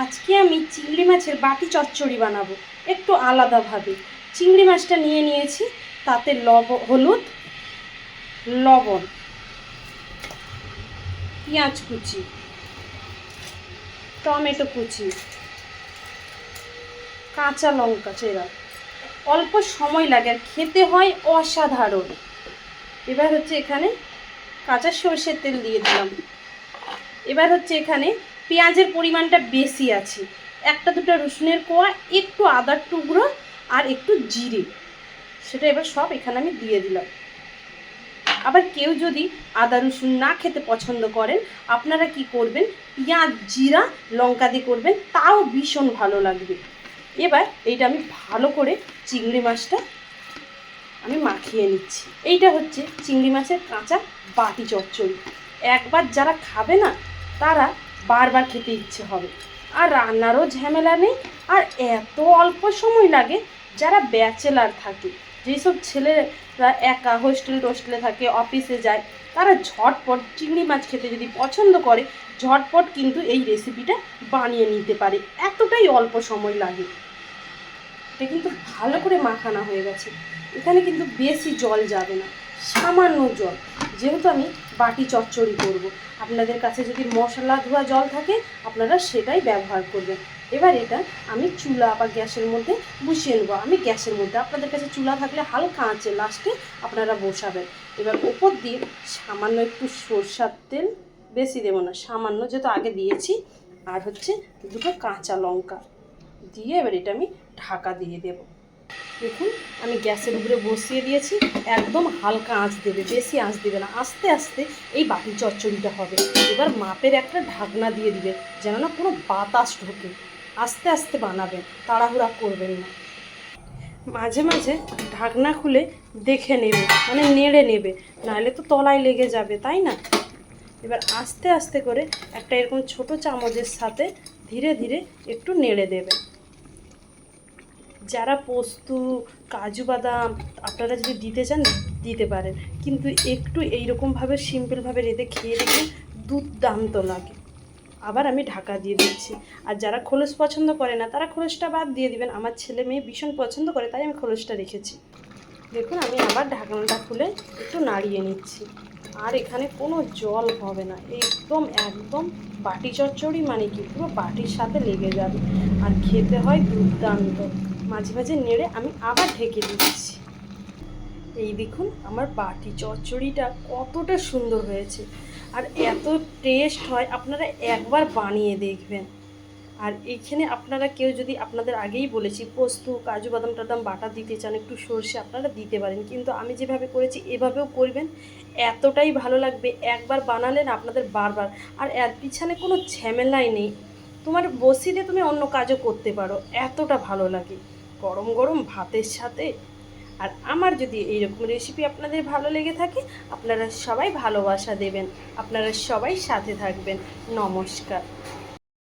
আজকে আমি চিংড়ি মাছের বাটি চচ্চড়ি বানাবো একটু আলাদাভাবে। চিংড়ি মাছটা নিয়ে নিয়েছি, তাতে হলুদ, লবণ, পেঁয়াজ কুচি, টমেটো কুচি, কাঁচা লঙ্কা চেরা। অল্প সময় লাগে আর খেতে হয় অসাধারণ। এবার হচ্ছে এখানে কাঁচা সরষের তেল দিয়ে দিলাম। এবার হচ্ছে এখানে পেঁয়াজের পরিমাণটা বেশি আছে, একটা দুটো রসুনের কোয়া, একটু আদার টুকরো আর একটু জিরে, সেটা এবার সব এখানে আমি দিয়ে দিলাম। আবার কেউ যদি আদা রসুন না খেতে পছন্দ করেন, আপনারা কি করবেন, পেঁয়াজ জিরা লঙ্কা দিয়ে করবেন, তাও ভীষণ ভালো লাগবে। এবার এইটা আমি ভালো করে চিংড়ি মাছটা আমি মাখিয়ে নিচ্ছি। এইটা হচ্ছে চিংড়ি মাছের কাঁচা বাটি চচ্চড়ি। একবার যারা খাবে না তারা বারবার খেতে ইচ্ছে হবে, আর রান্নারও ঝামেলা নেই, আর এত অল্প সময় লাগে। যারা ব্যাচেলার থাকে, যেসব ছেলেরা একা হোস্টেলে থাকে, অফিসে যায়, তারা ঝটপট চিংড়ি মাছ খেতে যদি পছন্দ করে, ঝটপট কিন্তু এই রেসিপিটা বানিয়ে নিতে পারে, এতটাই অল্প সময় লাগে। এটা কিন্তু ভালো করে মাখানো হয়ে গেছে। এখানে কিন্তু বেশি জল যাবে না, সামান্য জল, যেহেতু আমি বাটি চচ্চড়ি করব। আপনাদের কাছে যদি মশলা ধোয়া জল থাকে আপনারা সেটাই ব্যবহার করবেন। এবার এটা আমি চুলা বা গ্যাসের মধ্যে বসিয়ে নেবো। আমি গ্যাসের মধ্যে, আপনাদের কাছে চুলা থাকলে হালকা আঁচে লাস্টে আপনারা বসাবেন। এবার ওপর দিয়ে সামান্য একটু সরষের তেল, বেশি দেবো না, সামান্য, যেহেতু আগে দিয়েছি, আর হচ্ছে দুটো কাঁচা লঙ্কা দিয়ে এবার এটা আমি ঢাকা দিয়ে দেব। দেখুন আমি গ্যাসের উপরে বসিয়ে দিয়েছি, একদম হালকা আঁচ দেবে, বেশি আঁচ দেবে না, আস্তে আস্তে এই বাটি চচ্চড়িটা হবে। এবার মাপের একটা ঢাকনা দিয়ে দিবে, যেন না কোনো বাতাস ঢোকে। আস্তে আস্তে বানাবেন, তাড়াহুড়া করবেন না। মাঝে মাঝে ঢাকনা খুলে দেখে নেবে, মানে নেড়ে নেবে, নাহলে তো তলায় লেগে যাবে, তাই না? এবার আস্তে আস্তে করে একটা এরকম ছোট চামচের সাথে ধীরে ধীরে একটু নেড়ে দেবে। যারা পোস্ত, কাজু বাদাম আপনারা যদি দিতে চান দিতে পারেন, কিন্তু একটু এইরকমভাবে সিম্পলভাবে রেঁধে খেয়ে দেখুন, দুর্দান্ত লাগে। আবার আমি ঢাকা দিয়ে দিচ্ছি। আর যারা খোলস পছন্দ করে না তারা খোলসটা বাদ দিয়ে দিবেন। আমার ছেলে মেয়ে ভীষণ পছন্দ করে, তাই আমি খোলসটা রেখেছি। দেখুন আমি আবার ঢাকনাটা খুলে একটু নাড়িয়ে নিচ্ছি। আর এখানে কোনো জল হবে না, একদম একদম বাটি চচ্চড়ি মানে কি পুরো বাটির সাথে লেগে যাবে, আর খেতে হয় দুর্দান্ত। মাঝে মাঝে নেড়ে আমি আবার ঢেকে দিচ্ছি। এই দেখুন আমার বাটি চচ্চড়িটা কতটা সুন্দর হয়েছে, আর এত টেস্ট হয়, আপনারা একবার বানিয়ে দেখবেন। আর এইখানে আপনারা কেউ যদি, আপনাদের আগেই বলেছি, পোস্ত কাজু বাদাম টাদাম বাটা দিতে চান, একটু সর্ষে আপনারা দিতে পারেন, কিন্তু আমি যেভাবে করেছি এভাবেও করবেন, এতটাই ভালো লাগবে। একবার বানালেন আপনাদের বারবার, আর এর পিছনে কোনো ঝামেলাই নেই, তোমার বসিতে তুমি অন্য কাজও করতে পারো, এতটা ভালো লাগে গরম গরম ভাতের সাথে। আর আমার যদি এইরকম রেসিপি আপনাদের ভালো লেগে থাকে, আপনারা সবাই ভালোবাসা দেবেন, আপনারা সবাই সাথে থাকবেন। নমস্কার।